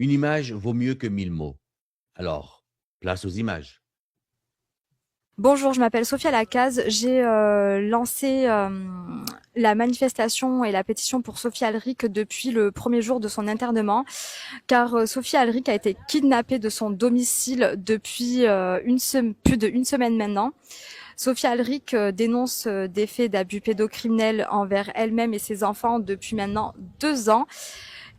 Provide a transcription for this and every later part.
Une image vaut mieux que 1000 mots. Alors, place aux images. Bonjour, je m'appelle Sophia Lacaze. J'ai lancé la manifestation et la pétition pour Sophie Alric depuis le premier jour de son internement, car Sophie Alric a été kidnappée de son domicile depuis plus d'une semaine maintenant. Sophie Alric dénonce des faits d'abus pédocriminels envers elle-même et ses enfants depuis maintenant 2 ans.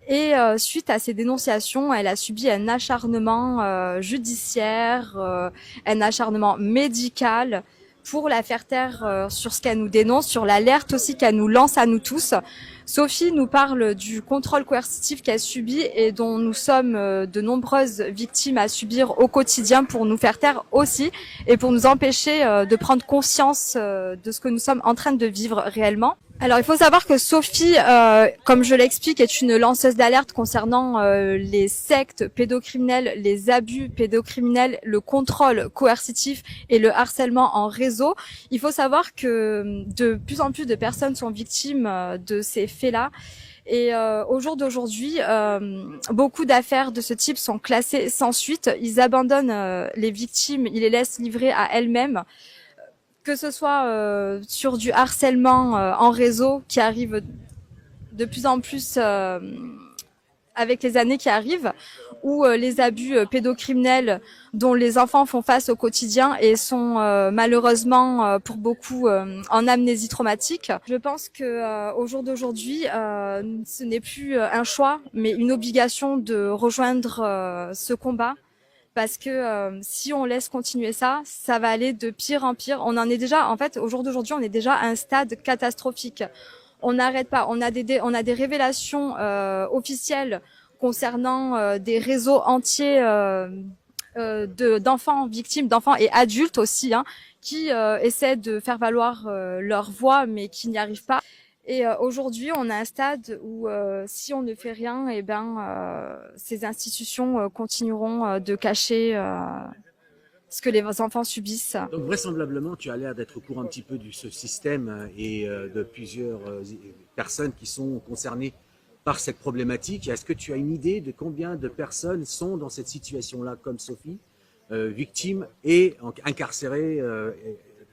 Et suite à ces dénonciations, elle a subi un acharnement judiciaire, un acharnement médical pour la faire taire sur ce qu'elle nous dénonce, sur l'alerte aussi qu'elle nous lance à nous tous. Sophie nous parle du contrôle coercitif qu'elle subit et dont nous sommes de nombreuses victimes à subir au quotidien pour nous faire taire aussi et pour nous empêcher de prendre conscience de ce que nous sommes en train de vivre réellement. Alors, il faut savoir que Sophie, comme je l'explique, est une lanceuse d'alerte concernant les sectes pédocriminels, les abus pédocriminels, le contrôle coercitif et le harcèlement en réseau. Il faut savoir que de plus en plus de personnes sont victimes de ces faits-là. Et au jour d'aujourd'hui, beaucoup d'affaires de ce type sont classées sans suite. Ils abandonnent les victimes, ils les laissent livrer à elles-mêmes, que ce soit sur du harcèlement en réseau qui arrive de plus en plus avec les années qui arrivent, ou les abus pédocriminels dont les enfants font face au quotidien et sont malheureusement pour beaucoup en amnésie traumatique. Je pense que au jour d'aujourd'hui, ce n'est plus un choix, mais une obligation de rejoindre ce combat. Parce que si on laisse continuer ça, ça va aller de pire en pire. On en est déjà, en fait, au jour d'aujourd'hui, on est déjà à un stade catastrophique. On n'arrête pas. On a des révélations officielles concernant des réseaux entiers d'enfants victimes, d'enfants et adultes aussi, hein, qui essaient de faire valoir leur voix, mais qui n'y arrivent pas. Et aujourd'hui, on a un stade où si on ne fait rien, eh ben, ces institutions continueront de cacher ce que les enfants subissent. Donc vraisemblablement, tu as l'air d'être au courant un petit peu de ce système et de plusieurs personnes qui sont concernées par cette problématique. Est-ce que tu as une idée de combien de personnes sont dans cette situation-là, comme Sophie, victimes et incarcérées,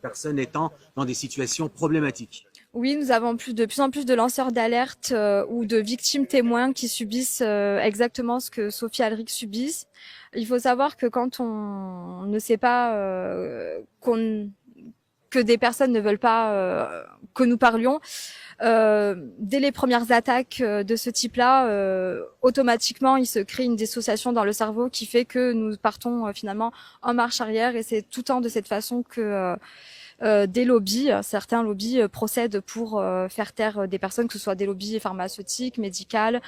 personnes étant dans des situations problématiques? Oui, nous avons de plus en plus de lanceurs d'alerte ou de victimes témoins qui subissent exactement ce que Sophie Alric subit. Il faut savoir que quand on ne sait pas que des personnes ne veulent pas que nous parlions, dès les premières attaques de ce type-là, automatiquement, il se crée une dissociation dans le cerveau qui fait que nous partons finalement en marche arrière, et c'est tout le temps de cette façon que des lobbies, certains lobbies procèdent pour faire taire des personnes, que ce soit des lobbies pharmaceutiques, médicales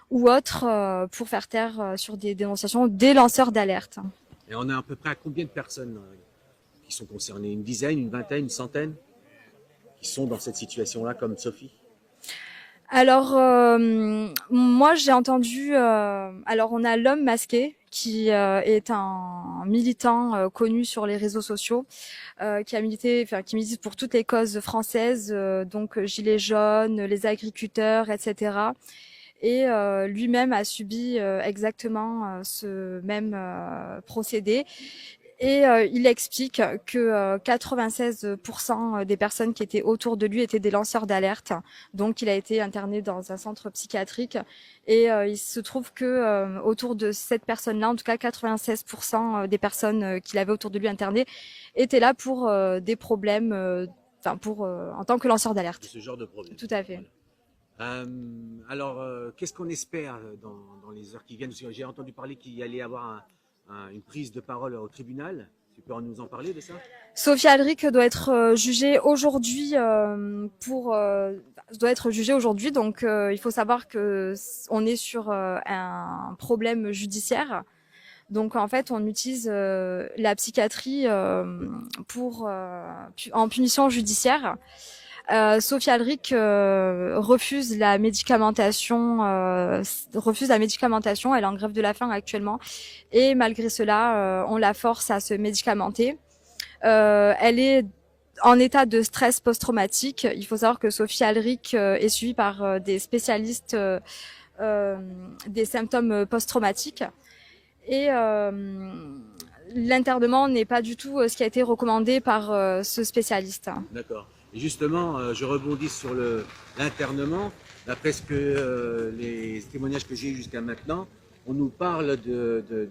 ou autres, pour faire taire sur des dénonciations des lanceurs d'alerte. Et on est à peu près à combien de personnes qui sont concernées? Une dizaine, une vingtaine, une centaine qui sont dans cette situation-là comme Sophie? Alors, moi j'ai entendu, alors on a l'homme masqué qui est un militant connu sur les réseaux sociaux, qui milite pour toutes les causes françaises, donc gilets jaunes, les agriculteurs, etc. Et lui-même a subi exactement ce même procédé. Et il explique que 96% des personnes qui étaient autour de lui étaient des lanceurs d'alerte. Donc il a été interné dans un centre psychiatrique. Et il se trouve que autour de cette personne-là, en tout cas 96% des personnes qu'il avait autour de lui internées, étaient là pour des problèmes, en tant que lanceur d'alerte. Ce genre de problème. Tout à fait. Voilà. Alors, qu'est-ce qu'on espère dans les heures qui viennent? J'ai entendu parler qu'il y allait y avoir une prise de parole au tribunal. Tu peux nous en parler de ça? Sophie Alric doit être jugée aujourd'hui doit être jugée aujourd'hui. Donc, il faut savoir que on est sur un problème judiciaire. Donc, en fait, on utilise la psychiatrie en punition judiciaire. Sophie Alric refuse la médicamentation. Elle est en grève de la faim actuellement, et malgré cela, on la force à se médicamenter. Elle est en état de stress post-traumatique. Il faut savoir que Sophie Alric est suivie par des spécialistes des symptômes post-traumatiques. Et l'internement n'est pas du tout ce qui a été recommandé par ce spécialiste. D'accord. Et justement, je rebondis sur l'internement. D'après les témoignages que j'ai eus jusqu'à maintenant, on nous parle d'une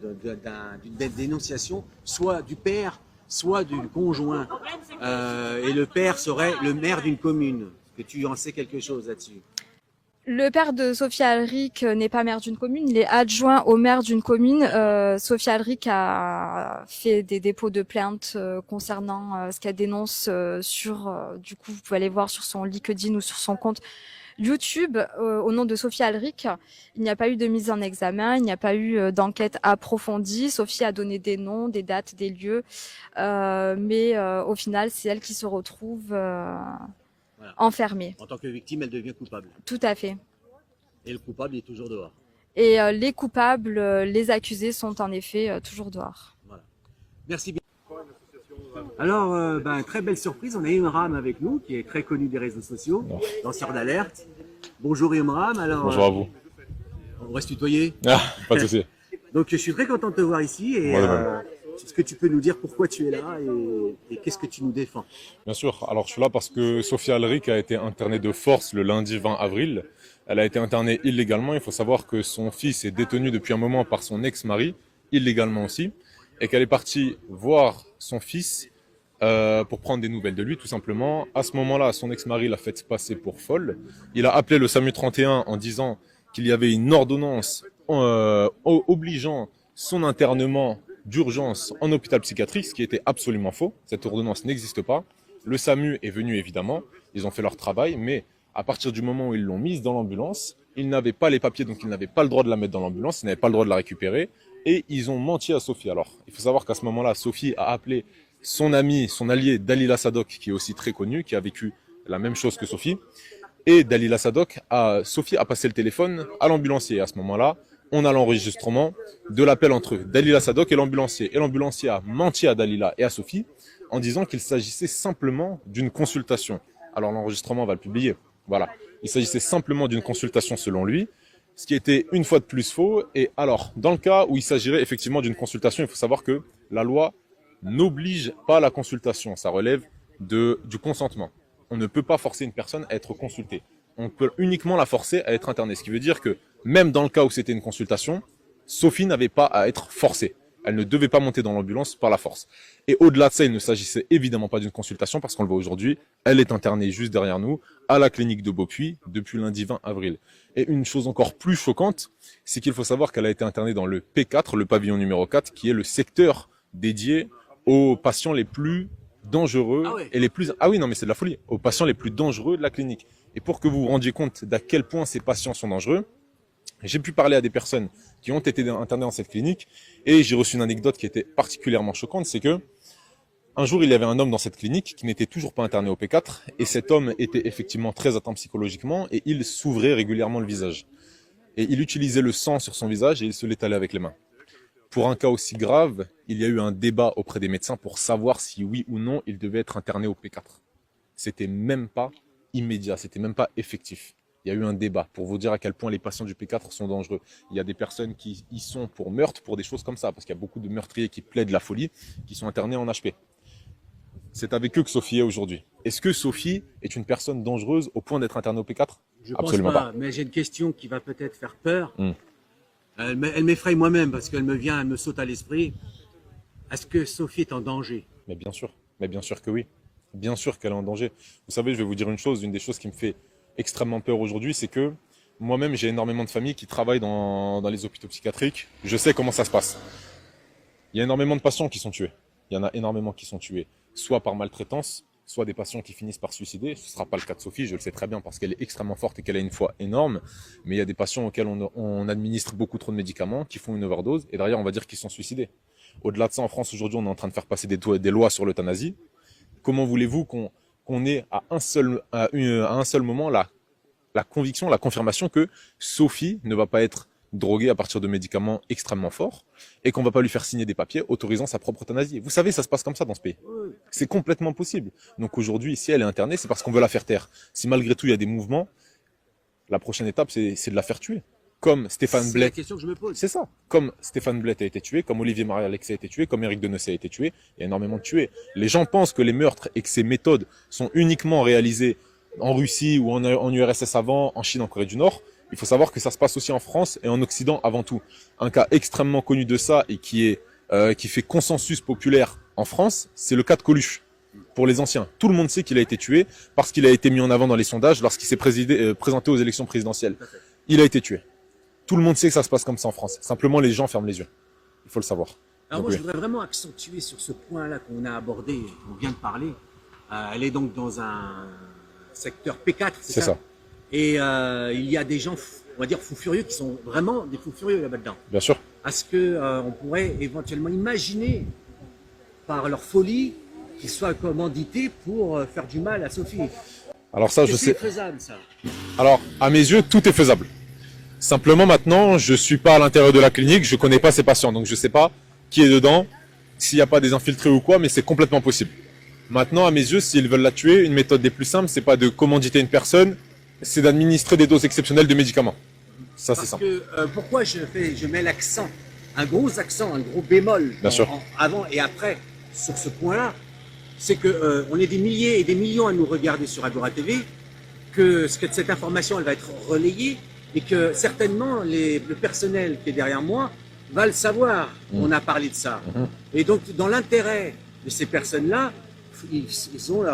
dénonciation soit du père, soit du conjoint. Et le père serait le maire d'une commune. Est-ce que tu en sais quelque chose là-dessus? Le père de Sophie Alric n'est pas maire d'une commune, il est adjoint au maire d'une commune. Sophie Alric a fait des dépôts de plainte concernant ce qu'elle dénonce du coup, vous pouvez aller voir sur son LinkedIn ou sur son compte YouTube au nom de Sophie Alric. Il n'y a pas eu de mise en examen, il n'y a pas eu d'enquête approfondie. Sophie a donné des noms, des dates, des lieux, mais au final, c'est elle qui se retrouve Voilà. enfermée. En tant que victime, elle devient coupable. Tout à fait. Et le coupable est toujours dehors. Et les coupables, les accusés sont en effet toujours dehors. Voilà. Merci bien. Alors, très belle surprise, on a Imram avec nous, qui est très connu des réseaux sociaux, lanceur d'alerte. Bonjour Imram. Alors, bonjour à vous. On reste tutoyer. Ah, pas de souci. Donc je suis très content de te voir ici et est-ce que tu peux nous dire pourquoi tu es là et qu'est-ce que tu nous défends? Bien sûr, alors je suis là parce que Sophie Alric a été internée de force le lundi 20 avril. Elle a été internée illégalement. Il faut savoir que son fils est détenu depuis un moment par son ex-mari, illégalement aussi, et qu'elle est partie voir son fils pour prendre des nouvelles de lui, tout simplement. À ce moment-là, son ex-mari l'a fait passer pour folle. Il a appelé le SAMU 31 en disant qu'il y avait une ordonnance obligeant son internement d'urgence en hôpital psychiatrique, ce qui était absolument faux. Cette ordonnance n'existe pas. Le SAMU est venu évidemment, ils ont fait leur travail, mais à partir du moment où ils l'ont mise dans l'ambulance, ils n'avaient pas les papiers, donc ils n'avaient pas le droit de la mettre dans l'ambulance, ils n'avaient pas le droit de la récupérer, et ils ont menti à Sophie. Alors, il faut savoir qu'à ce moment-là, Sophie a appelé son ami, son allié Dalila Sadok, qui est aussi très connu, qui a vécu la même chose que Sophie, et Dalila Sadok, Sophie a passé le téléphone à l'ambulancier. À ce moment-là, on a l'enregistrement de l'appel entre Dalila Sadok et l'ambulancier. Et l'ambulancier a menti à Dalila et à Sophie en disant qu'il s'agissait simplement d'une consultation. Alors l'enregistrement, on va le publier. Voilà. Il s'agissait simplement d'une consultation selon lui, ce qui était une fois de plus faux. Et alors, dans le cas où il s'agirait effectivement d'une consultation, il faut savoir que la loi n'oblige pas à la consultation. Ça relève du consentement. On ne peut pas forcer une personne à être consultée. On peut uniquement la forcer à être internée. Ce qui veut dire que même dans le cas où c'était une consultation, Sophie n'avait pas à être forcée. Elle ne devait pas monter dans l'ambulance par la force. Et au-delà de ça, il ne s'agissait évidemment pas d'une consultation parce qu'on le voit aujourd'hui, elle est internée juste derrière nous à la clinique de Beaupuy depuis lundi 20 avril. Et une chose encore plus choquante, c'est qu'il faut savoir qu'elle a été internée dans le P4, le pavillon numéro 4, qui est le secteur dédié aux patients les plus dangereux et les plus... Ah oui, non mais c'est de la folie. Aux patients les plus dangereux de la clinique. Et pour que vous vous rendiez compte d'à quel point ces patients sont dangereux, j'ai pu parler à des personnes qui ont été internées dans cette clinique et j'ai reçu une anecdote qui était particulièrement choquante, c'est que un jour il y avait un homme dans cette clinique qui n'était toujours pas interné au P4 et cet homme était effectivement très atteint psychologiquement et il s'ouvrait régulièrement le visage. Et il utilisait le sang sur son visage et il se l'étalait avec les mains. Pour un cas aussi grave, il y a eu un débat auprès des médecins pour savoir si oui ou non il devait être interné au P4. C'était même pas immédiat, c'était même pas effectif. Il y a eu un débat pour vous dire à quel point les patients du P4 sont dangereux. Il y a des personnes qui y sont pour meurtre, pour des choses comme ça, parce qu'il y a beaucoup de meurtriers qui plaident la folie, qui sont internés en HP. C'est avec eux que Sophie est aujourd'hui. Est-ce que Sophie est une personne dangereuse au point d'être internée au P4? Absolument pas. Mais j'ai une question qui va peut-être faire peur. Elle m'effraie moi-même parce qu'elle me saute à l'esprit. Est-ce que Sophie est en danger? Mais bien sûr que oui. Bien sûr qu'elle est en danger. Vous savez, je vais vous dire une chose, une des choses qui me fait extrêmement peur aujourd'hui, c'est que moi-même, j'ai énormément de familles qui travaillent dans les hôpitaux psychiatriques. Je sais comment ça se passe. Il y a énormément de patients qui sont tués. Il y en a énormément qui sont tués, soit par maltraitance, soit des patients qui finissent par suicider. Ce ne sera pas le cas de Sophie, je le sais très bien, parce qu'elle est extrêmement forte et qu'elle a une foi énorme. Mais il y a des patients auxquels on administre beaucoup trop de médicaments, qui font une overdose, et derrière, on va dire qu'ils sont suicidés. Au-delà de ça, en France, aujourd'hui, on est en train de faire passer des lois sur l'euthanasie. Comment voulez-vous qu'on ait à un seul moment la conviction, la confirmation que Sophie ne va pas être droguée à partir de médicaments extrêmement forts et qu'on va pas lui faire signer des papiers autorisant sa propre euthanasie. Vous savez, ça se passe comme ça dans ce pays. C'est complètement possible. Donc aujourd'hui, si elle est internée, c'est parce qu'on veut la faire taire. Si malgré tout, il y a des mouvements, la prochaine étape, c'est de la faire tuer. comme Stéphane C'est la Blais. question que je me pose. C'est ça. Comme Stéphane Blais a été tué, comme Olivier Marie-Alexis a été tué, comme Éric Denocet a été tué, il y a énormément de tués. Les gens pensent que les meurtres et que ces méthodes sont uniquement réalisées en Russie ou en URSS avant, en Chine, en Corée du Nord. Il faut savoir que ça se passe aussi en France et en Occident avant tout. Un cas extrêmement connu de ça et qui fait consensus populaire en France, c'est le cas de Coluche. Pour les anciens, tout le monde sait qu'il a été tué parce qu'il a été mis en avant dans les sondages lorsqu'il s'est présenté aux élections présidentielles. Il a été tué. Tout le monde sait que ça se passe comme ça en France. Simplement, les gens ferment les yeux. Il faut le savoir. Alors Donc, moi, oui. je voudrais vraiment accentuer sur ce point-là qu'on a abordé, qu'on vient de parler. Elle est donc dans un secteur P4, C'est ça. Et il y a des gens, on va dire, fous furieux, qui sont vraiment des fous furieux là-dedans. Bien sûr. Est-ce qu'on pourrait éventuellement imaginer, par leur folie, qu'ils soient commandités pour faire du mal à Sophie? Alors ça, je C'est sais. faisable, ça. Alors, à mes yeux, tout est faisable. Simplement, maintenant, je suis pas à l'intérieur de la clinique, je connais pas ces patients, donc je sais pas qui est dedans, s'il n'y a pas des infiltrés ou quoi, mais c'est complètement possible. Maintenant, à mes yeux, s'ils veulent la tuer, une méthode des plus simples, c'est pas de commanditer une personne, c'est d'administrer des doses exceptionnelles de médicaments. Ça, c'est Parce simple. que pourquoi je mets l'accent, un gros bémol, Bien sûr. avant et après sur ce point-là, c'est que on est des milliers et des millions à nous regarder sur Agora TV, que cette information elle va être relayée et que certainement le personnel qui est derrière moi va le savoir. On a parlé de ça. Et donc dans l'intérêt de ces personnes-là, ils ont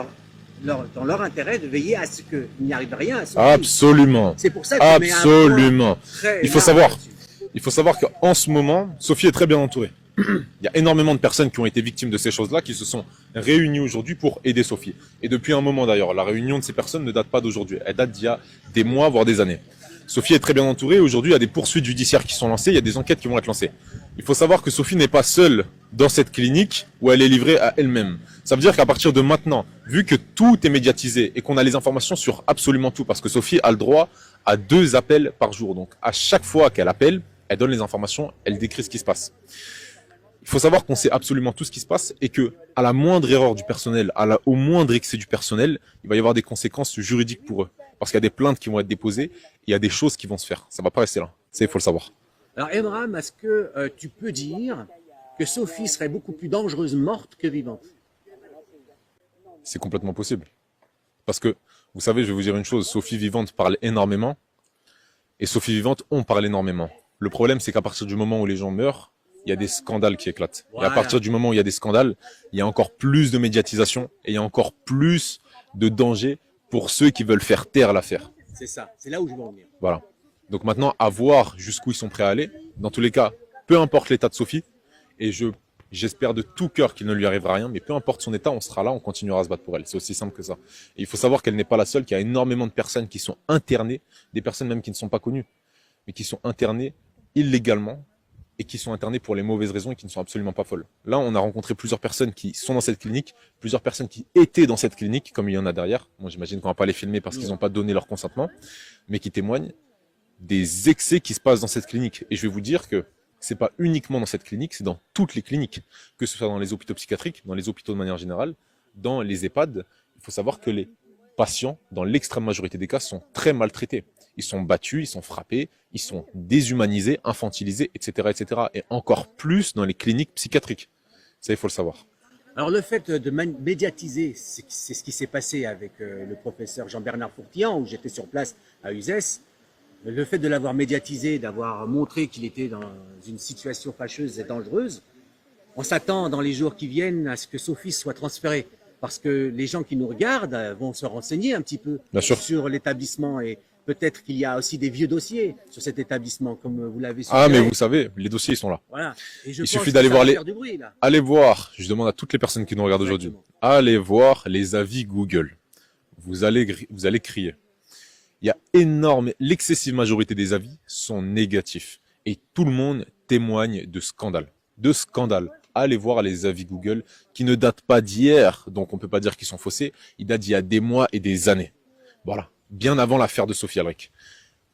dans leur intérêt de veiller à ce qu'il n'y arrive rien à Sophie. Absolument. C'est pour ça qu'on met un point Absolument. très Il faut large savoir. là-dessus. Il faut savoir qu'en ce moment, Sophie est très bien entourée. Il y a énormément de personnes qui ont été victimes de ces choses-là, qui se sont réunies aujourd'hui pour aider Sophie. Et depuis un moment d'ailleurs, la réunion de ces personnes ne date pas d'aujourd'hui. Elle date d'il y a des mois, voire des années. Sophie est très bien entourée. Aujourd'hui, il y a des poursuites judiciaires qui sont lancées. Il y a des enquêtes qui vont être lancées. Il faut savoir que Sophie n'est pas seule dans cette clinique où elle est livrée à elle-même. Ça veut dire qu'à partir de maintenant, vu que tout est médiatisé et qu'on a les informations sur absolument tout, parce que Sophie a le droit à 2 appels par jour. Donc, à chaque fois qu'elle appelle, elle donne les informations, elle décrit ce qui se passe. Il faut savoir qu'on sait absolument tout ce qui se passe et que, à la moindre erreur du personnel, au moindre excès du personnel, il va y avoir des conséquences juridiques pour eux. Parce qu'il y a des plaintes qui vont être déposées et il y a des choses qui vont se faire. Ça va pas rester là. Ça, il faut le savoir. Alors, Emram, est-ce que tu peux dire que Sophie serait beaucoup plus dangereuse morte que vivante? C'est complètement possible. Parce que, vous savez, je vais vous dire une chose, Sophie vivante parle énormément et Sophie vivante, on parle énormément. Le problème, c'est qu'à partir du moment où les gens meurent, il y a des scandales qui éclatent. Voilà. Et à partir du moment où il y a des scandales, il y a encore plus de médiatisation et il y a encore plus de danger pour ceux qui veulent faire taire l'affaire. C'est ça, c'est là où je veux en venir. Voilà. Donc maintenant, à voir jusqu'où ils sont prêts à aller. Dans tous les cas, peu importe l'état de Sophie, et j'espère de tout cœur qu'il ne lui arrivera rien, mais peu importe son état, on sera là, on continuera à se battre pour elle. C'est aussi simple que ça. Et il faut savoir qu'elle n'est pas la seule, qu'il y a énormément de personnes qui sont internées, des personnes même qui ne sont pas connues, mais qui sont internées illégalement et qui sont internées pour les mauvaises raisons et qui ne sont absolument pas folles. Là, on a rencontré plusieurs personnes qui sont dans cette clinique, plusieurs personnes qui étaient dans cette clinique, comme il y en a derrière. Moi, j'imagine qu'on va pas les filmer parce qu'ils n'ont pas donné leur consentement, mais qui témoignent des excès qui se passent dans cette clinique. Et je vais vous dire que c'est pas uniquement dans cette clinique, c'est dans toutes les cliniques, que ce soit dans les hôpitaux psychiatriques, dans les hôpitaux de manière générale, dans les EHPAD. Il faut savoir que les patients, dans l'extrême majorité des cas, sont très maltraités. Ils sont battus, ils sont frappés, ils sont déshumanisés, infantilisés, etc., etc. Et encore plus dans les cliniques psychiatriques. Ça, il faut le savoir. Alors le fait de médiatiser, c'est ce qui s'est passé avec le professeur Jean-Bernard Fourtillan, où j'étais sur place à Uzès. Le fait de l'avoir médiatisé, d'avoir montré qu'il était dans une situation fâcheuse et dangereuse, on s'attend dans les jours qui viennent à ce que Sophie soit transférée. Parce que les gens qui nous regardent vont se renseigner un petit peu Bien sûr. sur l'établissement et peut-être qu'il y a aussi des vieux dossiers sur cet établissement, comme vous l'avez Ah, suggéré. mais vous savez, les dossiers, ils sont là. Voilà. Et je Il pense suffit que d'aller ça voir va les- faire du bruit, là. Allez voir, je demande à toutes les personnes qui nous regardent aujourd'hui, Exactement. allez voir les avis Google. Vous allez crier. Il y a l'excessive majorité des avis sont négatifs. Et tout le monde témoigne de scandales. De scandales. Allez voir les avis Google qui ne datent pas d'hier, donc on peut pas dire qu'ils sont faussés. Ils datent d'il y a des mois et des années. Voilà. Bien avant l'affaire de Sophie Alric.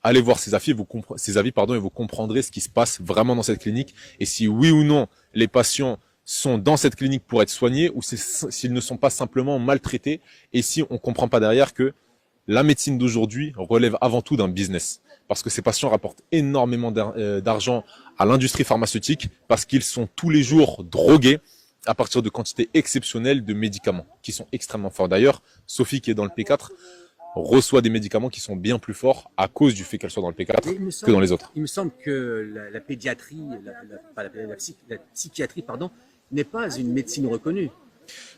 Allez voir ces avis, et vous comprendrez ce qui se passe vraiment dans cette clinique et si oui ou non les patients sont dans cette clinique pour être soignés ou s'ils ne sont pas simplement maltraités et si on comprend pas derrière que la médecine d'aujourd'hui relève avant tout d'un business. parce que ces patients rapportent énormément d'argent à l'industrie pharmaceutique, parce qu'ils sont tous les jours drogués à partir de quantités exceptionnelles de médicaments, qui sont extrêmement forts. D'ailleurs, Sophie, qui est dans le P4, reçoit des médicaments qui sont bien plus forts à cause du fait qu'elle soit dans le P4 que dans les autres. Il me semble que la pédiatrie, la psychiatrie, pardon, n'est pas une médecine reconnue.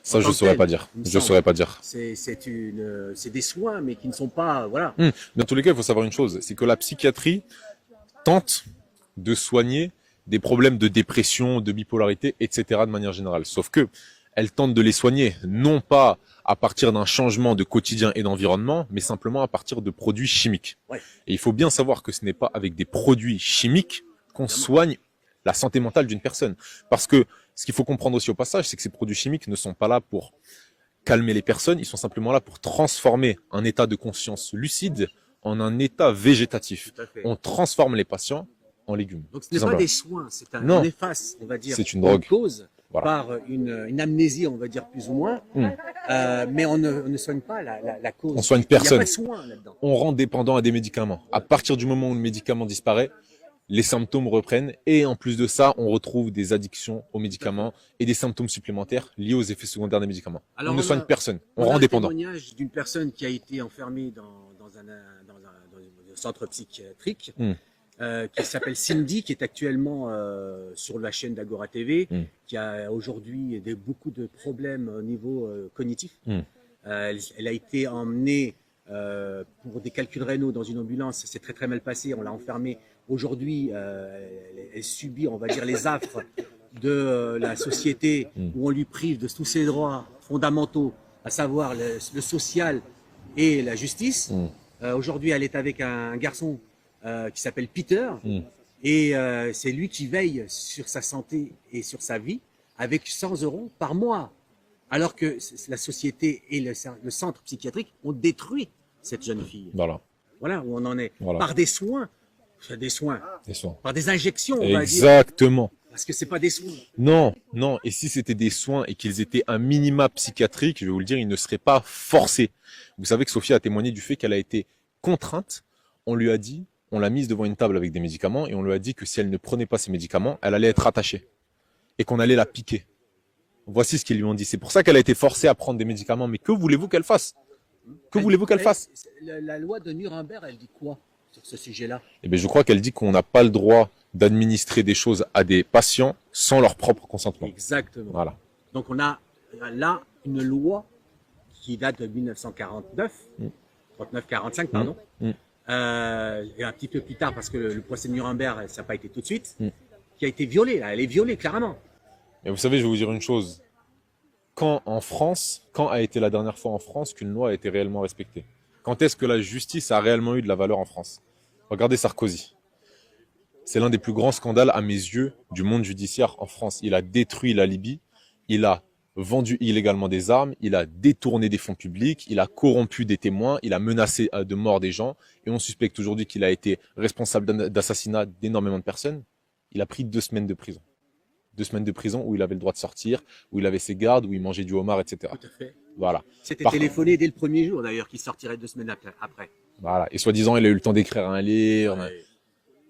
Ça, je ne saurais pas dire. Je saurais pas dire. C'est des soins, mais qui ne sont pas, voilà. Dans tous les cas, il faut savoir une chose, c'est que la psychiatrie tente de soigner des problèmes de dépression, de bipolarité, etc. de manière générale. Sauf que elle tente de les soigner, non pas à partir d'un changement de quotidien et d'environnement, mais simplement à partir de produits chimiques. Ouais. Et il faut bien savoir que ce n'est pas avec des produits chimiques qu'on soigne la santé mentale d'une personne. Parce que ce qu'il faut comprendre aussi au passage, c'est que ces produits chimiques ne sont pas là pour calmer les personnes, ils sont simplement là pour transformer un état de conscience lucide en un état végétatif. On transforme les patients en légumes. Donc ce n'est pas des soins, c'est un efface, on va dire. C'est une drogue. Cause par une amnésie, on va dire plus ou moins, mais on ne soigne pas la cause. On soigne personne. Il n'y a pas de soin là-dedans. On rend dépendant à des médicaments. À partir du moment où le médicament disparaît, les symptômes reprennent et en plus de ça, on retrouve des addictions aux médicaments et des symptômes supplémentaires liés aux effets secondaires des médicaments. Alors on ne soigne personne, on rend dépendant. Un témoignage d'une personne qui a été enfermée dans un centre psychiatrique qui s'appelle Cindy, qui est actuellement sur la chaîne d'Agora TV, qui a aujourd'hui beaucoup de problèmes au niveau cognitif. Elle a été emmenée pour des calculs rénaux dans une ambulance, c'est très très mal passé, on l'a enfermée. Aujourd'hui, elle subit, on va dire, les affres de la société où on lui prive de tous ses droits fondamentaux, à savoir le social et la justice. Aujourd'hui, elle est avec un garçon qui s'appelle Peter et c'est lui qui veille sur sa santé et sur sa vie avec 100 € par mois. Alors que la société et le centre psychiatrique ont détruit cette jeune fille. Voilà où on en est. Par des soins. Des soins. Par des injections, on va dire. Exactement. Parce que c'est pas des soins. Non. Et si c'était des soins et qu'ils étaient un minima psychiatrique, je vais vous le dire, ils ne seraient pas forcés. Vous savez que Sophie a témoigné du fait qu'elle a été contrainte. On lui a dit, on l'a mise devant une table avec des médicaments et on lui a dit que si elle ne prenait pas ces médicaments, elle allait être attachée et qu'on allait la piquer. Voici ce qu'ils lui ont dit. C'est pour ça qu'elle a été forcée à prendre des médicaments. Mais que voulez-vous qu'elle fasse? Que voulez-vous qu'elle fasse? La loi de Nuremberg, elle dit quoi sur ce sujet-là? Eh bien, je crois qu'elle dit qu'on n'a pas le droit d'administrer des choses à des patients sans leur propre consentement. Exactement. Voilà. Donc on a là une loi qui date de 1949, 39-45, pardon. Et un petit peu plus tard, parce que le procès de Nuremberg, ça n'a pas été tout de suite, qui a été violée, là. Elle est violée, clairement. Et vous savez, je vais vous dire une chose. Quand a été la dernière fois en France qu'une loi a été réellement respectée? Quand est-ce que la justice a réellement eu de la valeur en France? Regardez Sarkozy. C'est l'un des plus grands scandales à mes yeux du monde judiciaire en France. Il a détruit la Libye, il a vendu illégalement des armes, il a détourné des fonds publics, il a corrompu des témoins, il a menacé de mort des gens et on suspecte aujourd'hui qu'il a été responsable d'assassinat d'énormément de personnes. Il a pris 2 semaines de prison. 2 semaines de prison où il avait le droit de sortir, où il avait ses gardes, où il mangeait du homard, etc. Tout à fait. Voilà. C'était téléphoné dès le premier jour d'ailleurs, qu'il sortirait 2 semaines après. Voilà. Et soi-disant, il a eu le temps d'écrire un livre. Ouais.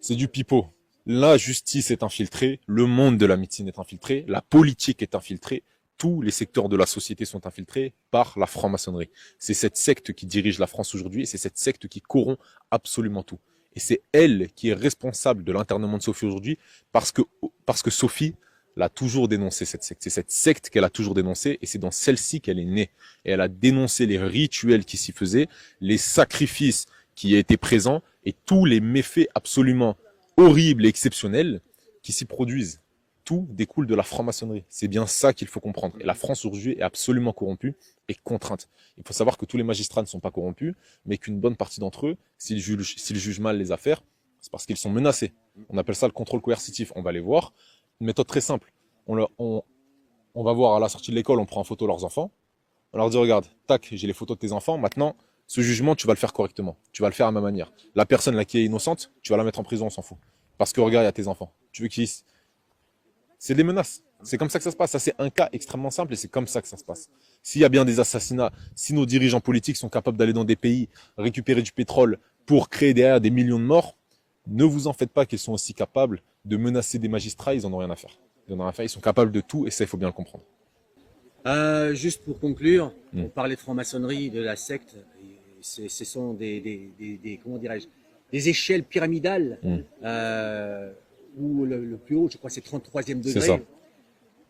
C'est du pipeau. La justice est infiltrée, le monde de la médecine est infiltré, la politique est infiltrée, tous les secteurs de la société sont infiltrés par la franc-maçonnerie. C'est cette secte qui dirige la France aujourd'hui et c'est cette secte qui corrompt absolument tout. Et c'est elle qui est responsable de l'internement de Sophie aujourd'hui parce que Sophie l'a toujours dénoncé, cette secte. C'est cette secte qu'elle a toujours dénoncée et c'est dans celle-ci qu'elle est née. Et elle a dénoncé les rituels qui s'y faisaient, les sacrifices qui étaient présents et tous les méfaits absolument horribles et exceptionnels qui s'y produisent. Tout découle de la franc-maçonnerie. C'est bien ça qu'il faut comprendre. Et la France aujourd'hui est absolument corrompue et contrainte. Il faut savoir que tous les magistrats ne sont pas corrompus, mais qu'une bonne partie d'entre eux, s'ils jugent mal les affaires, c'est parce qu'ils sont menacés. On appelle ça le contrôle coercitif. On va les voir. Une méthode très simple. On va voir à la sortie de l'école, on prend en photo leurs enfants. On leur dit, regarde, tac, j'ai les photos de tes enfants. Maintenant, ce jugement, tu vas le faire correctement. Tu vas le faire à ma manière. La personne là qui est innocente, tu vas la mettre en prison, on s'en fout. Parce que regarde, il y a tes enfants. Tu veux qu'ils... C'est des menaces. C'est comme ça que ça se passe. Ça, c'est un cas extrêmement simple et c'est comme ça que ça se passe. S'il y a bien des assassinats, si nos dirigeants politiques sont capables d'aller dans des pays, récupérer du pétrole, pour créer derrière des millions de morts, ne vous en faites pas qu'ils sont aussi capables de menacer des magistrats, ils n'en ont rien à faire. Ils en ont rien à faire, ils sont capables de tout et ça, il faut bien le comprendre. Juste pour conclure, on parlait de franc-maçonnerie, de la secte. Ce sont comment dirais-je, des échelles pyramidales où le plus haut, je crois, c'est 33e degré. C'est ça.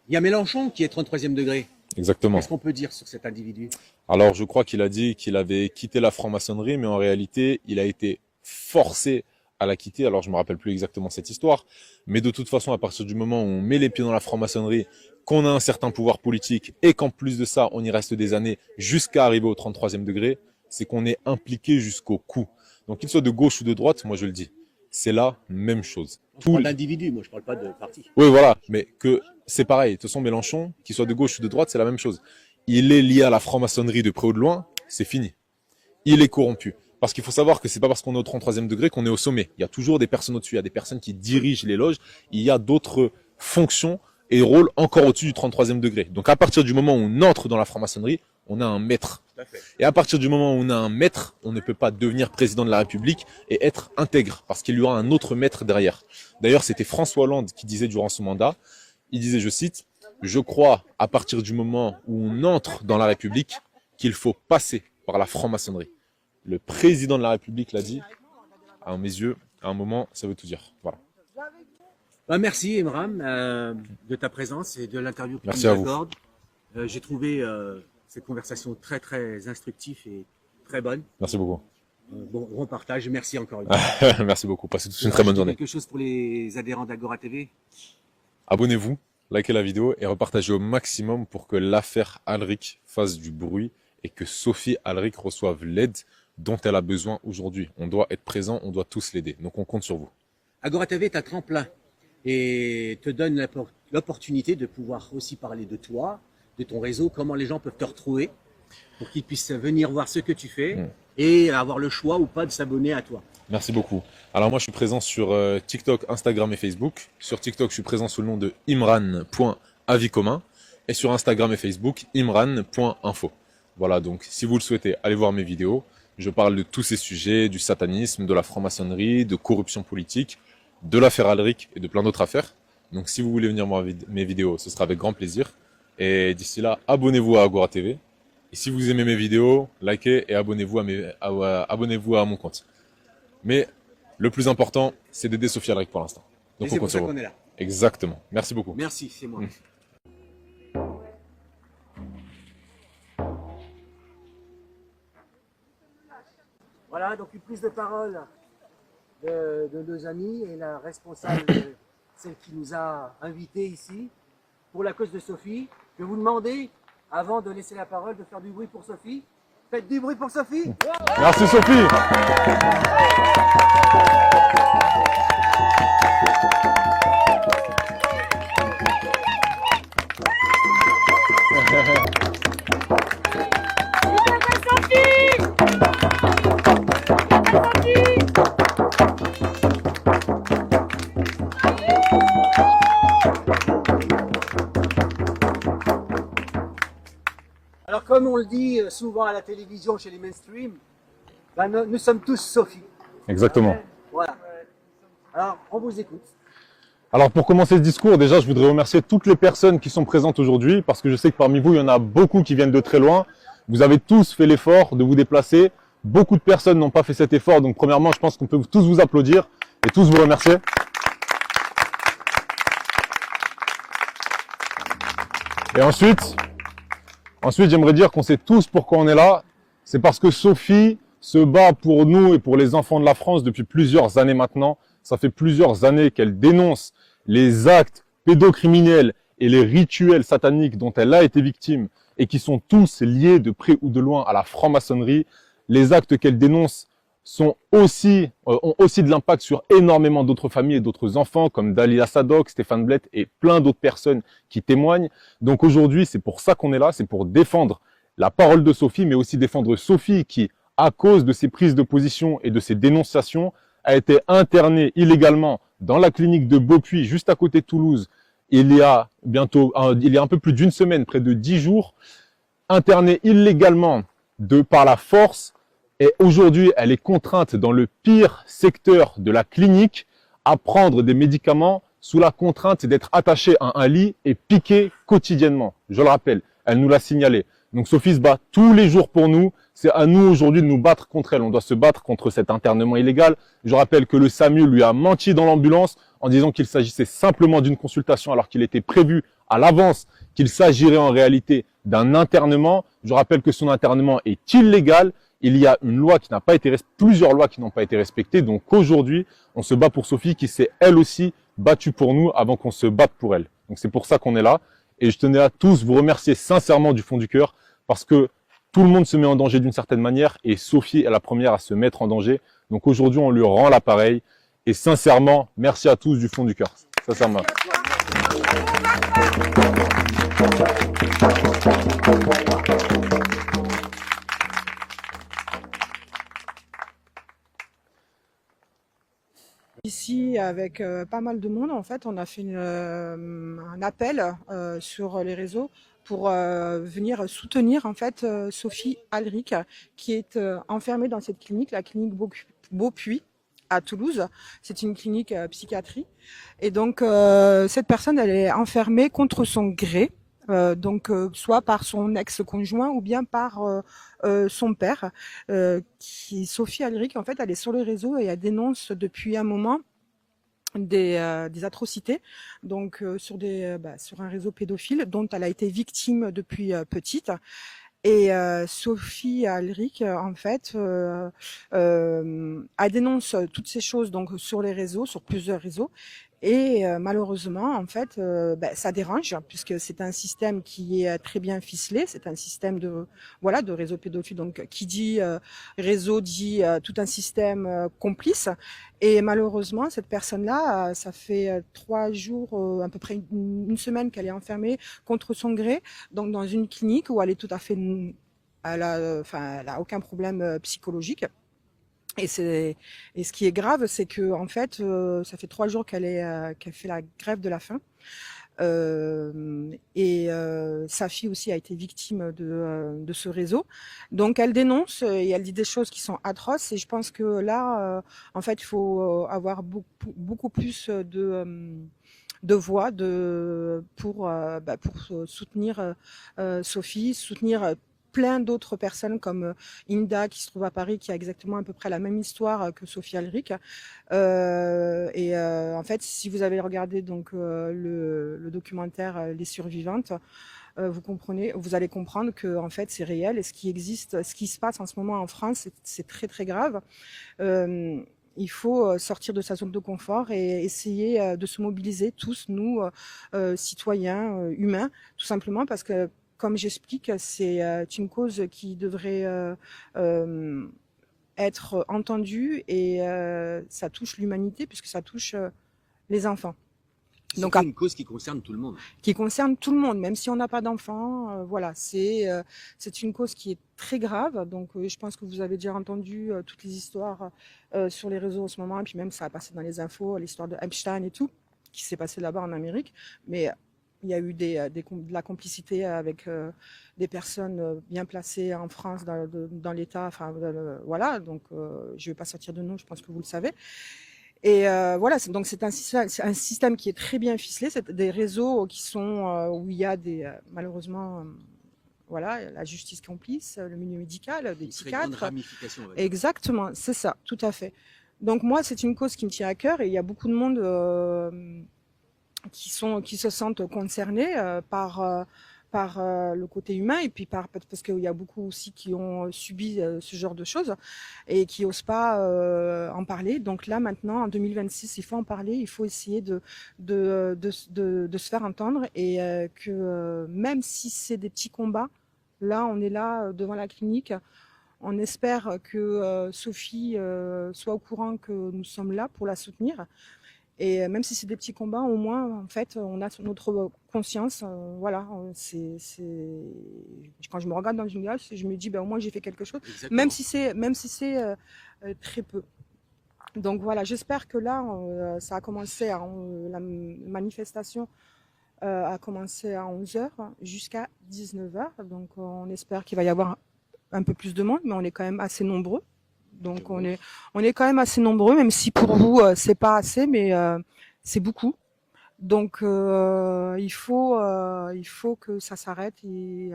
Il y a Mélenchon qui est 33e degré. Exactement. Qu'est-ce qu'on peut dire sur cet individu? Alors, je crois qu'il a dit qu'il avait quitté la franc-maçonnerie, mais en réalité, il a été forcé à la quitter. Alors, je me rappelle plus exactement cette histoire. Mais de toute façon, à partir du moment où on met les pieds dans la franc-maçonnerie, qu'on a un certain pouvoir politique et qu'en plus de ça, on y reste des années jusqu'à arriver au 33e degré, c'est qu'on est impliqué jusqu'au cou. Donc, qu'il soit de gauche ou de droite, moi, je le dis, c'est la même chose. Je parle d'individu, moi, je parle pas de parti. Oui, voilà, mais que c'est pareil. De toute façon, Mélenchon, qu'il soit de gauche ou de droite, c'est la même chose. Il est lié à la franc-maçonnerie de près ou de loin, c'est fini. Il est corrompu. Parce qu'il faut savoir que c'est pas parce qu'on est au 33e degré qu'on est au sommet. Il y a toujours des personnes au-dessus, il y a des personnes qui dirigent les loges, il y a d'autres fonctions et rôles encore au-dessus du 33e degré. Donc à partir du moment où on entre dans la franc-maçonnerie, on a un maître. Et à partir du moment où on a un maître, on ne peut pas devenir président de la République et être intègre, parce qu'il y aura un autre maître derrière. D'ailleurs, c'était François Hollande qui disait durant son mandat, il disait, je cite, « Je crois, à partir du moment où on entre dans la République, qu'il faut passer par la franc-maçonnerie. » Le président de la République l'a dit, à mes yeux, à un moment, ça veut tout dire. Voilà. Merci, Imran, de ta présence et de l'interview que tu Merci nous à vous. accordes. J'ai trouvé cette conversation très, très instructive et très bonne. Merci beaucoup. Bon partage. Merci encore une fois. Merci beaucoup. Passez tous une très bonne journée. Quelque chose pour les adhérents d'Agora TV? Abonnez-vous, likez la vidéo et repartagez au maximum pour que l'affaire Alric fasse du bruit et que Sophie Alric reçoive l'aide dont elle a besoin aujourd'hui. On doit être présent, on doit tous l'aider. Donc on compte sur vous. Agora TV est un tremplin et te donne l'opportunité de pouvoir aussi parler de toi, de ton réseau, comment les gens peuvent te retrouver pour qu'ils puissent venir voir ce que tu fais et avoir le choix ou pas de s'abonner à toi. Merci beaucoup. Alors moi je suis présent sur TikTok, Instagram et Facebook. Sur TikTok je suis présent sous le nom de imran.aviscommun et sur Instagram et Facebook imran.info. Voilà, donc si vous le souhaitez, allez voir mes vidéos. Je parle de tous ces sujets, du satanisme, de la franc-maçonnerie, de corruption politique, de l'affaire Alric et de plein d'autres affaires. Donc si vous voulez venir voir mes vidéos, ce sera avec grand plaisir. Et d'ici là, abonnez-vous à Agora TV. Et si vous aimez mes vidéos, likez et abonnez-vous abonnez-vous à mon compte. Mais le plus important, c'est d'aider Sophie Alric pour l'instant. Donc Et c'est on pour compte ça sur vous. qu'on est là. Exactement. Merci beaucoup. Merci, c'est moi. Voilà, donc une prise de parole de nos amis et la responsable, celle qui nous a invités ici, pour la cause de Sophie. Je vais vous demander, avant de laisser la parole, de faire du bruit pour Sophie. Faites du bruit pour Sophie. Merci Sophie. Alors comme on le dit souvent à la télévision chez les mainstream, ben, nous sommes tous Sophie. Exactement. Voilà. Alors on vous écoute. Alors pour commencer ce discours, déjà je voudrais remercier toutes les personnes qui sont présentes aujourd'hui parce que je sais que parmi vous, il y en a beaucoup qui viennent de très loin. Vous avez tous fait l'effort de vous déplacer. Beaucoup de personnes n'ont pas fait cet effort. Donc premièrement, je pense qu'on peut tous vous applaudir et tous vous remercier. Et ensuite j'aimerais dire qu'on sait tous pourquoi on est là. C'est parce que Sophie se bat pour nous et pour les enfants de la France depuis plusieurs années maintenant. Ça fait plusieurs années qu'elle dénonce les actes pédocriminels et les rituels sataniques dont elle a été victime et qui sont tous liés de près ou de loin à la franc-maçonnerie. Les actes qu'elle dénonce ont aussi de l'impact sur énormément d'autres familles et d'autres enfants comme Dalila Sadok, Stéphane Blett et plein d'autres personnes qui témoignent. Donc aujourd'hui, c'est pour ça qu'on est là, c'est pour défendre la parole de Sophie, mais aussi défendre Sophie qui, à cause de ses prises de position et de ses dénonciations, a été internée illégalement dans la clinique de Beaupuy, juste à côté de Toulouse, il y a un peu plus d'une semaine, près de 10 jours, internée illégalement par la force, Et aujourd'hui, elle est contrainte dans le pire secteur de la clinique à prendre des médicaments sous la contrainte d'être attachée à un lit et piquée quotidiennement. Je le rappelle, elle nous l'a signalé. Donc Sophie se bat tous les jours pour nous. C'est à nous aujourd'hui de nous battre contre elle. On doit se battre contre cet internement illégal. Je rappelle que le SAMU lui a menti dans l'ambulance en disant qu'il s'agissait simplement d'une consultation alors qu'il était prévu à l'avance qu'il s'agirait en réalité d'un internement. Je rappelle que son internement est illégal. Il y a une loi qui n'a pas été, plusieurs lois qui n'ont pas été respectées. Donc aujourd'hui, on se bat pour Sophie qui s'est elle aussi battue pour nous avant qu'on se batte pour elle. Donc c'est pour ça qu'on est là. Et je tenais à tous vous remercier sincèrement du fond du cœur parce que tout le monde se met en danger d'une certaine manière et Sophie est la première à se mettre en danger. Donc aujourd'hui, on lui rend l'appareil. Et sincèrement, merci à tous du fond du cœur. Sincèrement. Ici, avec pas mal de monde, en fait, on a fait un appel sur les réseaux pour venir soutenir en fait Sophie Alric, qui est enfermée dans cette clinique, la clinique Beaupuy à Toulouse. C'est une clinique psychiatrie. Et donc, cette personne, elle est enfermée contre son gré. Soit par son ex-conjoint ou bien par son père, Sophie Alric, en fait, elle est sur les réseaux et elle dénonce depuis un moment des atrocités, donc sur un réseau pédophile dont elle a été victime depuis petite. Et Sophie Alric, en fait, elle dénonce toutes ces choses donc sur les réseaux, sur plusieurs réseaux. Et malheureusement, en fait, ça dérange puisque c'est un système qui est très bien ficelé. C'est un système de réseau pédophile. Donc, qui dit réseau dit tout un système complice. Et malheureusement, cette personne-là, ça fait 3 jours, à peu près une semaine qu'elle est enfermée contre son gré, donc dans une clinique où elle est tout à fait, elle a aucun problème psychologique. Et ce qui est grave, c'est que en fait, ça fait 3 jours qu'elle fait la grève de la faim. Sa fille aussi a été victime de ce réseau. Donc elle dénonce et elle dit des choses qui sont atroces. Et je pense que là, en fait, il faut avoir beaucoup plus de voix pour soutenir Sophie, soutenir plein d'autres personnes comme Inda qui se trouve à Paris, qui a exactement à peu près la même histoire que Sophie Alric. En fait, si vous avez regardé donc le documentaire Les Survivantes, vous allez comprendre que en fait c'est réel et ce qui existe, ce qui se passe en ce moment en France, c'est très très grave. Il faut sortir de sa zone de confort et essayer de se mobiliser tous, nous, citoyens, humains, tout simplement parce que comme j'explique, c'est une cause qui devrait être entendue et ça touche l'humanité puisque ça touche les enfants. Donc, c'est une cause qui concerne tout le monde. Qui concerne tout le monde, même si on n'a pas d'enfants. C'est une cause qui est très grave. Donc, je pense que vous avez déjà entendu toutes les histoires sur les réseaux en ce moment. Et puis même, ça a passé dans les infos, l'histoire de Epstein et tout, qui s'est passé là-bas en Amérique. Mais il y a eu de la complicité avec des personnes bien placées en France, dans l'État. Voilà, donc je ne vais pas sortir de nom, je pense que vous le savez. Et donc c'est un système qui est très bien ficelé. C'est des réseaux qui sont où il y a malheureusement la justice complice, le milieu médical, des psychiatres. Exactement, c'est ça, tout à fait. Donc moi, c'est une cause qui me tient à cœur et il y a beaucoup de monde qui se sentent concernés par le côté humain et puis parce qu'il y a beaucoup aussi qui ont subi ce genre de choses et qui osent pas en parler. Donc là maintenant en 2026, il faut en parler, il faut essayer de se faire entendre et que même si c'est des petits combats, là on est là devant la clinique. On espère que Sophie soit au courant que nous sommes là pour la soutenir. Et même si c'est des petits combats, au moins, en fait, on a notre conscience. Quand je me regarde dans une glace, je me dis, au moins j'ai fait quelque chose, même si c'est très peu. Donc voilà, j'espère que là, ça a commencé, la manifestation a commencé à 11h jusqu'à 19h. Donc on espère qu'il va y avoir un peu plus de monde, mais on est quand même assez nombreux. C'est Donc vrai. on est quand même assez nombreux, même si pour vous c'est pas assez, mais c'est beaucoup. Donc il faut que ça s'arrête et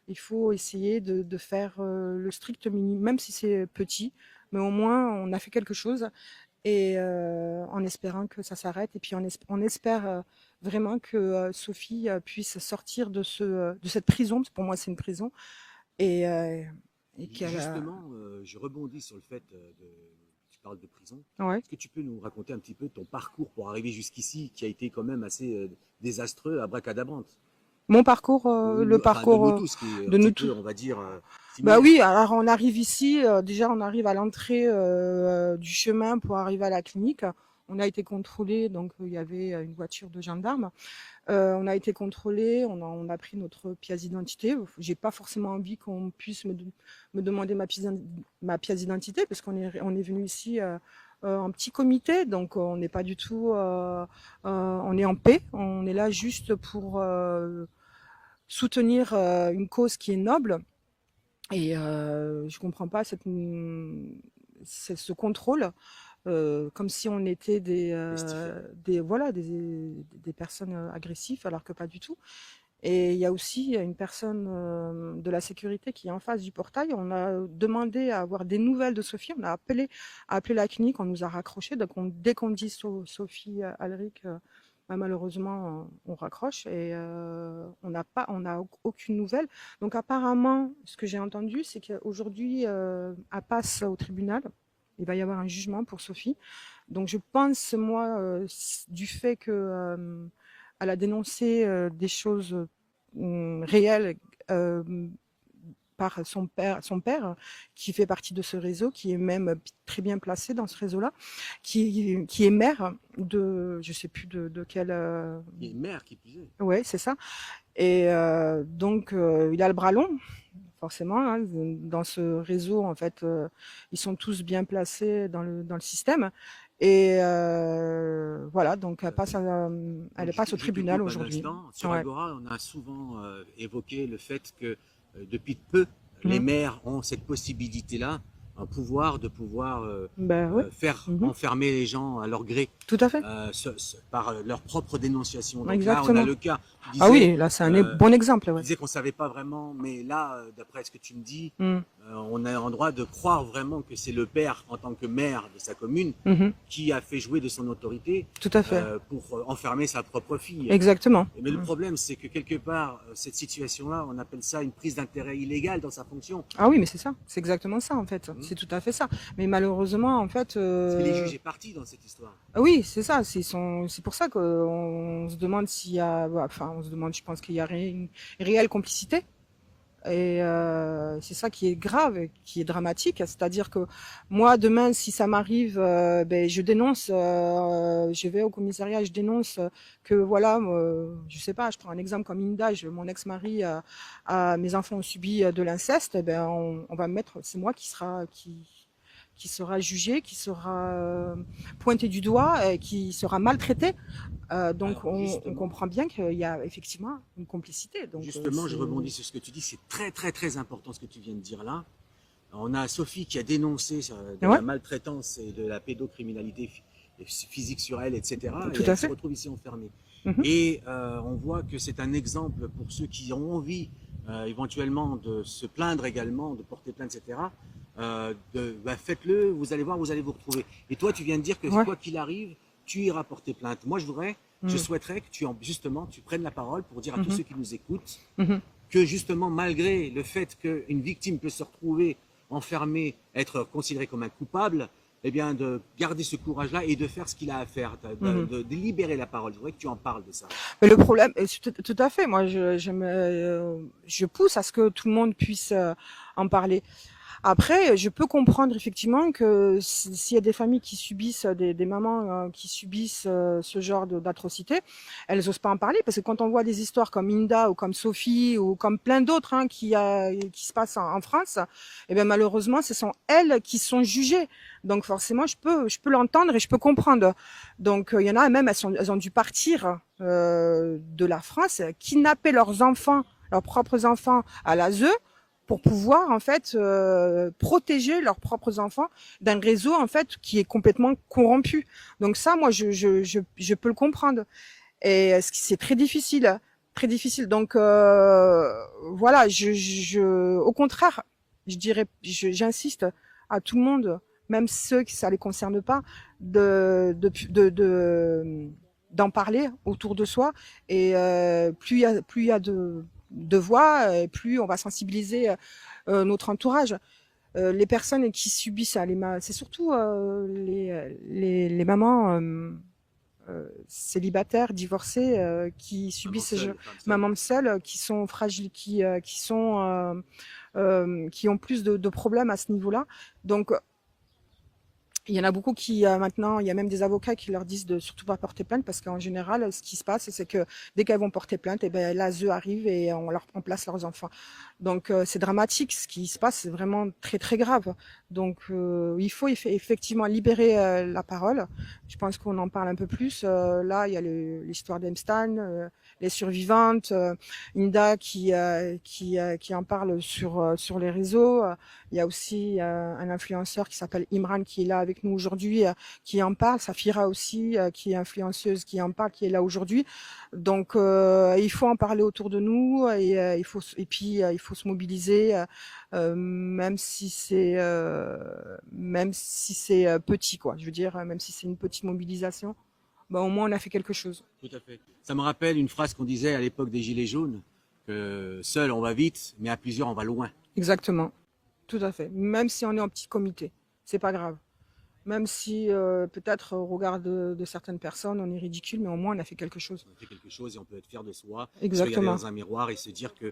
il faut essayer de faire le strict minimum, même si c'est petit, mais au moins on a fait quelque chose et en espérant que ça s'arrête et puis on espère vraiment que Sophie puisse sortir de cette prison, parce que pour moi c'est une prison, et, euh, et qu'elle Justement, je rebondis sur le fait tu parles de prison. ouais. Est-ce que tu peux nous raconter un petit peu ton parcours pour arriver jusqu'ici, qui a été quand même assez désastreux, abracadabrante? Mon parcours, le Enfin, de parcours nous tous, qui est un de nous petit tous. peu, on va dire, Bah similaire. oui, alors on arrive ici, déjà on arrive à l'entrée du chemin pour arriver à la clinique. On a été contrôlé, donc il y avait une voiture de gendarmes. On a été contrôlé, on a pris notre pièce d'identité. J'ai pas forcément envie qu'on puisse me demander ma pièce d'identité, parce on est venu ici en petit comité, donc on n'est pas du tout, on est en paix. On est là juste pour soutenir une cause qui est noble. Et je comprends pas ce contrôle, comme si on était Pestiféré. des personnes agressives, alors que pas du tout. Et il y a aussi une personne de la sécurité qui est en face du portail. On a demandé à avoir des nouvelles de Sophie. On a appelé la clinique, on nous a raccroché. Donc dès qu'on dit Sophie Alric, bah, malheureusement on raccroche et on n'a aucune nouvelle. Donc apparemment, ce que j'ai entendu, c'est qu'aujourd'hui, elle passe au tribunal. Il va y avoir un jugement pour Sophie. Donc je pense, moi, du fait que elle a dénoncé des choses réelles par son père, qui fait partie de ce réseau, qui est même très bien placé dans ce réseau-là, qui est maire de, je sais plus de quel, Il y a une mère qui plus est. ouais, c'est ça. Et donc il a le bras long, forcément, hein, dans ce réseau. En fait, ils sont tous bien placés dans le système. Et voilà, donc Donc, elle passe au je te tribunal coupe un aujourd'hui. instant. Sur Ouais. Agora, on a souvent évoqué le fait que depuis peu, les Mhm. maires ont cette possibilité-là, un pouvoir de pouvoir Ben oui. faire Mhm. enfermer les gens à leur gré Tout à fait. par leur propre dénonciation. Donc là, on a Exactement. le cas. Tu Ah disais, oui, là c'est un euh, bon exemple, tu ouais. disais qu'on savait pas vraiment, mais là, d'après ce que tu me dis, Mhm. on a en droit de croire vraiment que c'est le père, en tant que maire de sa commune, Mhm. qui a fait jouer de son autorité Tout à fait. pour enfermer sa propre fille. Exactement. Mais le problème, c'est que quelque part, cette situation-là, on appelle ça une prise d'intérêt illégale dans sa fonction. Ah oui, mais c'est ça. C'est exactement ça, en fait. Mhm. C'est tout à fait ça. Mais malheureusement, en fait, Parce que les juges est parti dans cette histoire. oui, c'est ça. C'est pour ça qu'on se demande s'il y a, bah, enfin, on se demande, je pense qu'il y a une réelle complicité. Et c'est ça qui est grave, qui est dramatique. C'est-à-dire que moi, demain, si ça m'arrive, ben, je dénonce, je vais au commissariat, je dénonce que voilà, je sais pas, je prends un exemple comme Inda, mon ex-mari, mes enfants ont subi de l'inceste, eh ben on va me mettre, c'est moi qui sera jugé, qui sera pointé du doigt, et qui sera maltraité. Donc Alors, on comprend bien qu'il y a effectivement une complicité. Donc justement, je rebondis sur ce que tu dis. C'est très, très, très important ce que tu viens de dire là. On a Sophie qui a dénoncé de ouais, la maltraitance et de la pédocriminalité physique sur elle, etc. tout Et à elle se fait. retrouve ici enfermée. Mhm. Et on voit que c'est un exemple pour ceux qui ont envie éventuellement de se plaindre également, de porter plainte, etc. Faites-le, vous allez voir, vous allez vous retrouver. Et toi, tu viens de dire que Ouais. quoi qu'il arrive, tu iras porter plainte. Moi, je souhaiterais que justement, tu prennes la parole pour dire à tous ceux qui nous écoutent Mhm. que justement, malgré le fait qu'une victime peut se retrouver enfermée, être considérée comme un coupable, eh bien, de garder ce courage-là et de faire ce qu'il a à faire, de libérer la parole. Je voudrais que tu en parles de ça. Mais le problème, tout à fait. Moi, je pousse à ce que tout le monde puisse en parler. Après, je peux comprendre effectivement que s'il y a des familles qui subissent, des mamans qui subissent ce genre d'atrocités, elles osent pas en parler, parce que quand on voit des histoires comme Inda ou comme Sophie ou comme plein d'autres qui se passent en France, eh bien malheureusement, ce sont elles qui sont jugées. Donc forcément, je peux l'entendre et je peux comprendre. Donc il y en a même, elles ont dû partir de la France, kidnapper leurs enfants, leurs propres enfants à l'ASE, pour pouvoir en fait protéger leurs propres enfants d'un réseau en fait qui est complètement corrompu. Donc ça, moi, je peux le comprendre. Et c'est très difficile, très difficile. Donc voilà, au contraire, je dirais, j'insiste à tout le monde, même ceux qui ça les concerne pas, d'en parler autour de soi. Et plus il y a de voix, plus on va sensibiliser notre entourage. Les personnes qui subissent ça, c'est surtout les mamans célibataires, divorcées, qui subissent mamans seules, qui sont fragiles, qui ont plus de problèmes à ce niveau-là. Donc il y en a beaucoup qui maintenant, il y a même des avocats qui leur disent de surtout pas porter plainte parce qu'en général, ce qui se passe, c'est que dès qu'elles vont porter plainte, et ben l'ASE arrive et on leur remplace leurs enfants. Donc c'est dramatique, ce qui se passe, c'est vraiment très très grave. Donc il faut effectivement libérer la parole. Je pense qu'on en parle un peu plus. Là, il y a l'histoire d'Emstan, les survivantes, Inda qui en parle sur les réseaux. Il y a aussi un influenceur qui s'appelle Imran qui est là avec nous aujourd'hui, qui en parle. Safira aussi, qui est influenceuse, qui en parle, qui est là aujourd'hui. Donc il faut en parler autour de nous et il faut se mobiliser, même si c'est petit, quoi. Je veux dire, même si c'est une petite mobilisation, bah, au moins on a fait quelque chose. Tout à fait. Ça me rappelle une phrase qu'on disait à l'époque des Gilets jaunes, que seul on va vite, mais à plusieurs on va loin. Exactement. Tout à fait. Même si on est en petit comité, c'est pas grave. Même si peut-être au regard de certaines personnes, on est ridicule, mais au moins on a fait quelque chose. On a fait quelque chose et on peut être fier de soi, Exactement. se regarder dans un miroir et se dire que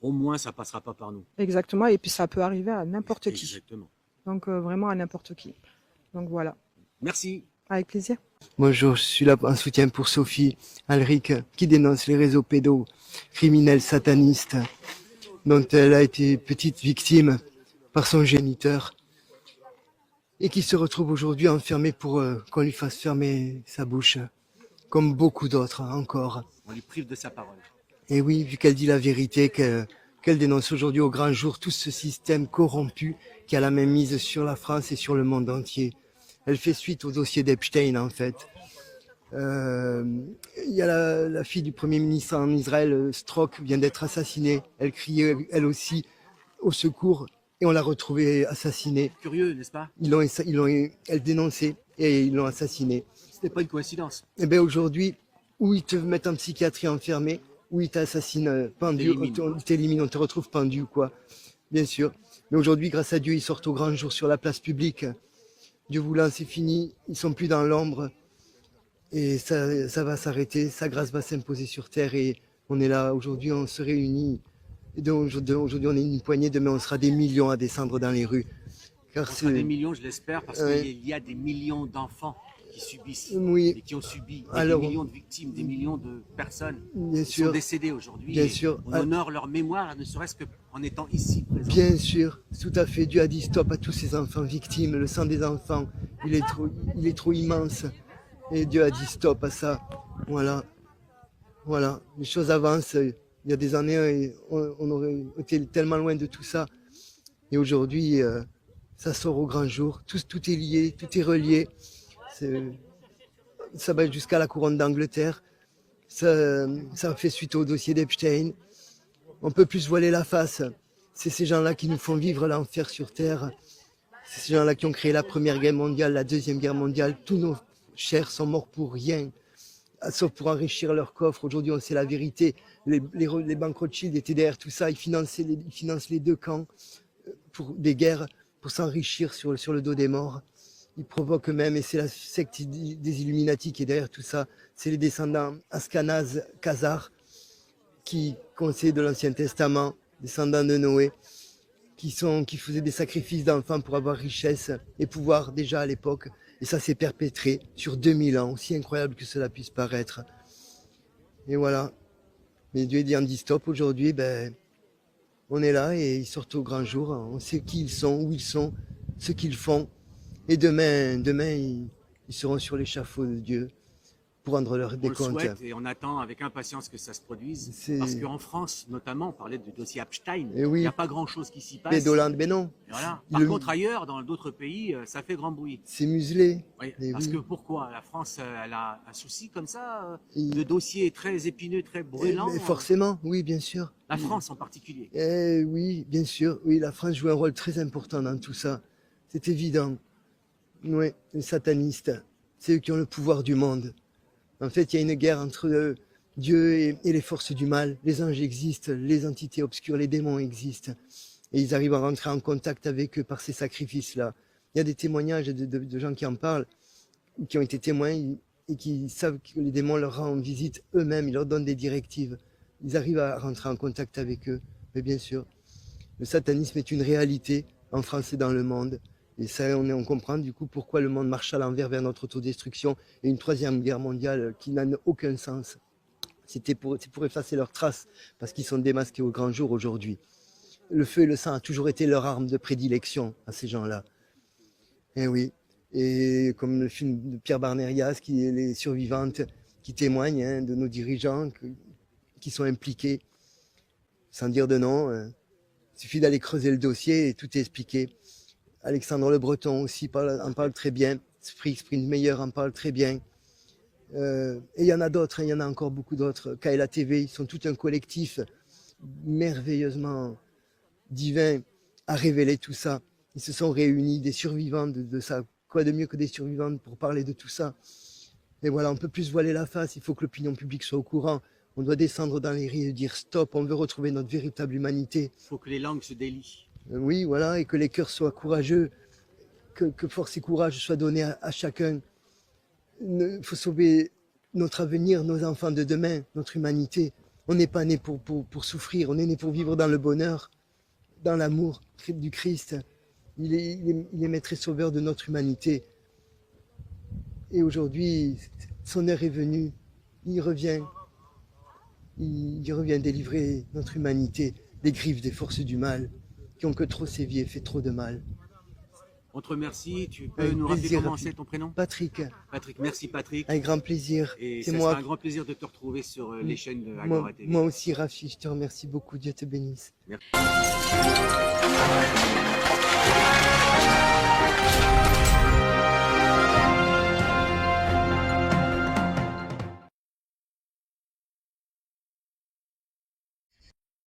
au moins ça passera pas par nous. Exactement. Et puis ça peut arriver à n'importe qui. Exactement. Donc vraiment à n'importe qui. Donc voilà. Merci. Avec plaisir. Bonjour, je suis là en soutien pour Sophie Alric qui dénonce les réseaux pédos, criminels, satanistes, dont elle a été petite victime par son géniteur et qui se retrouve aujourd'hui enfermée pour qu'on lui fasse fermer sa bouche, comme beaucoup d'autres encore. On lui prive de sa parole. Et oui, vu qu'elle dit la vérité, qu'elle dénonce aujourd'hui au grand jour tout ce système corrompu qui a la même mise sur la France et sur le monde entier. Elle fait suite au dossier d'Epstein, en fait. Il y a la fille du Premier ministre en Israël, Strock, vient d'être assassinée. Elle criait, elle aussi, au secours, et on l'a retrouvée assassinée. Curieux, n'est-ce pas? Elle dénonçait, et ils l'ont assassinée. C'était pas une coïncidence. Et bien aujourd'hui, où ils te mettent en psychiatrie enfermé, où ils t'assassinent pendu, on t'élimine, on te retrouve pendu, quoi. Bien sûr. Mais aujourd'hui, grâce à Dieu, ils sortent au grand jour sur la place publique. Dieu voulant, c'est fini, ils sont plus dans l'ombre et ça va s'arrêter, sa grâce va s'imposer sur terre et on est là, aujourd'hui on se réunit, aujourd'hui on est une poignée, demain on sera des millions à descendre dans les rues. Car on sera des millions, je l'espère, parce qu'il y a des millions d'enfants qui subissent et qui ont subi, des millions de victimes, des millions de personnes qui sont décédées aujourd'hui. Bien sûr. On honore leur mémoire, ne serait-ce qu'en étant ici présent. Bien sûr, tout à fait. Dieu a dit stop à tous ces enfants victimes. Le sang des enfants, il est trop immense. Et Dieu a dit stop à ça. Voilà. Les choses avancent. Il y a des années, on aurait été tellement loin de tout ça. Et aujourd'hui, ça sort au grand jour. Tout est lié, tout est relié. Ça va jusqu'à la couronne d'Angleterre. Ça fait suite au dossier d'Epstein. On peut plus se voiler la face. C'est ces gens-là qui nous font vivre l'enfer sur Terre. C'est ces gens-là qui ont créé la Première Guerre mondiale, la Deuxième Guerre mondiale. Tous nos chers sont morts pour rien, sauf pour enrichir leur coffre. Aujourd'hui, on sait la vérité. Les banques Rothschild étaient derrière tout ça. Ils financent les deux camps pour des guerres, pour s'enrichir sur le dos des morts. Ils provoquent même, et c'est la secte des Illuminati qui est derrière tout ça. C'est les descendants Askanaz, Khazars, qui conseillent de l'Ancien Testament, descendants de Noé, qui faisaient des sacrifices d'enfants pour avoir richesse et pouvoir déjà à l'époque. Et ça s'est perpétré sur 2000 ans, aussi incroyable que cela puisse paraître. Et voilà. Mais Dieu dit en dit stop aujourd'hui, on est là et ils sortent au grand jour. On sait qui ils sont, où ils sont, ce qu'ils font. Et demain ils seront sur l'échafaud de Dieu. pour rendre leur On le décompte. souhaite et on attend avec impatience que ça se produise. C'est- Parce qu'en France, notamment, on parlait du dossier Epstein. Eh Il oui. n'y a pas grand-chose qui s'y passe. Mais d'Hollande, mais non, Et voilà. Il Par le- contre, ailleurs, dans d'autres pays, ça fait grand bruit. c'est muselé. Oui, Mais parce oui. que pourquoi? La France, elle a un souci comme ça, Et- de dossiers très épineux, très brûlants. Mais forcément, oui, bien sûr. La France en particulier. Oui, bien sûr. Oui, la France joue un rôle très important dans tout ça. C'est évident. Oui, les satanistes, c'est eux qui ont le pouvoir du monde. En fait, il y a une guerre entre Dieu et les forces du mal. Les anges existent, les entités obscures, les démons existent. Et ils arrivent à rentrer en contact avec eux par ces sacrifices-là. Il y a des témoignages de gens qui en parlent, qui ont été témoins et qui savent que les démons leur rendent visite eux-mêmes, ils leur donnent des directives. Ils arrivent à rentrer en contact avec eux. Mais bien sûr, le satanisme est une réalité en France et dans le monde. Et ça, on comprend du coup pourquoi le monde marche à l'envers vers notre autodestruction et une troisième guerre mondiale qui n'a aucun sens. C'est pour effacer leurs traces, parce qu'ils sont démasqués au grand jour aujourd'hui. Le feu et le sang a toujours été leur arme de prédilection à ces gens-là. Et oui. Et comme le film de Pierre Barnérias, qui est les survivantes, qui témoignent de nos dirigeants qui sont impliqués, sans dire de nom. Il suffit d'aller creuser le dossier et tout est expliqué. Alexandre Le Breton aussi en parle très bien. Sprint Meyer en parle très bien. Et il y en a d'autres, il y en a encore beaucoup d'autres. KLA TV, ils sont tout un collectif merveilleusement divin à révéler tout ça. Ils se sont réunis, des survivants de ça. Quoi de mieux que des survivants pour parler de tout ça? Et voilà, on ne peut plus se voiler la face, il faut que l'opinion publique soit au courant. On doit descendre dans les rues et dire stop, on veut retrouver notre véritable humanité. Il faut que les langues se délient. Oui, voilà, et que les cœurs soient courageux, que force et courage soient donnés à chacun. Il faut sauver notre avenir, nos enfants de demain, notre humanité. On n'est pas né pour souffrir, on est né pour vivre dans le bonheur, dans l'amour du Christ. Il est maître et sauveur de notre humanité. Et aujourd'hui, son heure est venue. Il revient délivrer notre humanité des griffes des forces du mal qui ont que trop sévi et fait trop de mal. On te remercie. Tu peux Avec nous rappeler plaisir, comment c'est ton prénom? Patrick, Patrick. Merci Patrick. avec grand plaisir. Et C'est ça moi. sera un grand plaisir de te retrouver sur les chaînes de Moi, Agora TV. moi aussi, Rafi, je te remercie beaucoup. Dieu te bénisse. Merci.